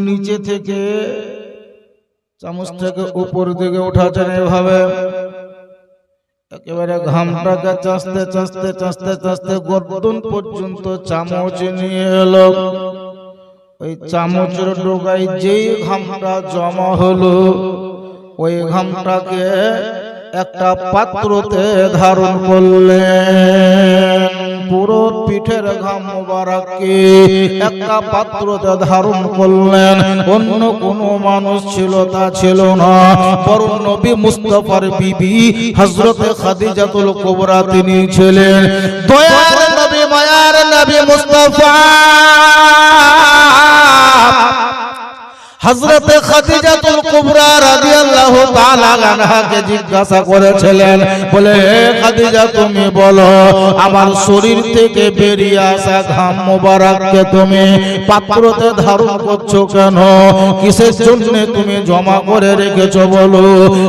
নিচে থেকে চামচটাকে উপর দিকে উঠাচ্ছেন এভাবে একেবারে ঘামটাকে চাষতে চাষতে চাষতে চাষতে গর্দন পর্যন্ত চামচ নিয়ে এলো। ওই চামচের ডোগায় যেই ঘামটা জমা হলো ওই ঘামটাকে একটা পাত্রতে ধারণ করলেন। পুরো পিঠের ঘাম মোবারককে একটা পাত্রতে ধারণ করলেন। অন্য কোনো মানুষ ছিল তা ছিল না, বরং নবী মুস্তাফার বিবি হযরতে খাদিজাতুল কুবরা তিনি ছিলেন। দয়ার নবী, মায়ার নবী মুস্তাফা হযরতে খাদিজাতুল কুবরা রাদিয়াল্লাহু তাআলা আনহাকে জিজ্ঞাসা করেছিলেন, বলে হে খাদিজা তুমি বলো আমার শরীর থেকে বেরিয়ে আসা ঘাম মোবারককে তুমি পাত্রতে ধারণ করছো কেন? কিসের জন্য তুমি জমা করে রেখেছো বলো?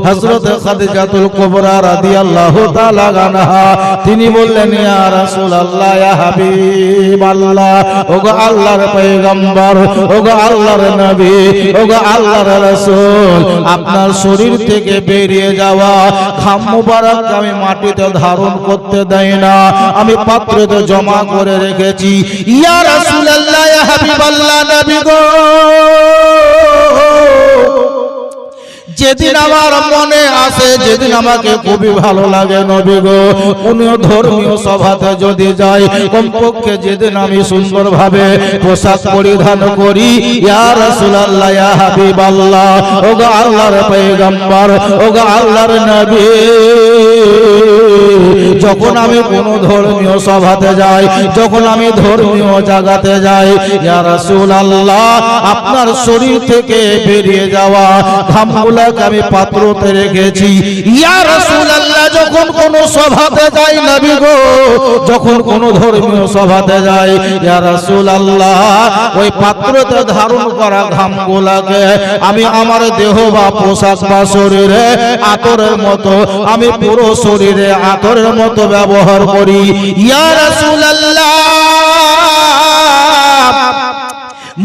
হযরতে খাদিজাতুল কুবরা রাদিয়াল্লাহু তাআলা আনহা তিনি বললেন, ইয়া রাসূলুল্লাহ, ইয়া হাবিবাল্লাহ, ওগো আল্লাহর পয়গম্বর, ওগো আল্লাহর নবী, ওগো আল্লাহর রাসূল, আপনার শরীর থেকে বেরিয়ে যাওয়া ঘাম মোবারক আমি মাটিতে ধারণ করতে দেই না, আমি পাত্রতে জমা করে রেখেছি। ইয়া রাসূলুল্লাহ, ইয়া হাবিবাল্লাহ, নবী গো, যেদিন আমার মনে আসে, যেদিন আমাকে খুবই ভালো লাগে নবী গো, কোন ধর্মীয় সভাতে যদি যাই, কমপক্ষে যেদিন আমি সুন্দরভাবে পোশাক পরিধান করি, ইয়া রাসূলুল্লাহ, ইয়া হাবিবাল্লাহ, ওগো আল্লাহর পয়গম্বর, ওগো আল্লাহর নবী, যখন আমি কোন ধর্মীয় সভাতে যাই, যখন আমি ধর্মীয় জায়গাতে যাই, ইয়া রাসূলুল্লাহ, আপনার শরীর থেকে বেরিয়ে যাওয়া ঘামগুলো আমি পাত্রতে রেখেছি। ইয়া রাসূলুল্লাহ, যখন কোন সভাতে যাই নবী গো, যখন কোন ধর্মীয় সভাতে যাই, ইয়া রাসূলুল্লাহ, ওই পাত্রতে ধারণ করা ঘামগুলোকে আমি আমার দেহ বা পোশাক বা শরীরে আতরের মতো, আমি পুরো শরীরে আতরের মতো ব্যবহার করি। ইয়া রাসূলুল্লাহ,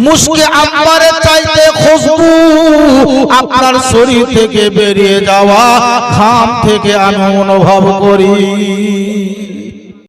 মুশকে আম্বারের চাইতে খুশবু আপনার শরীর থেকে বেরিয়ে যাওয়া ঘাম থেকে আমি অনুভব করি।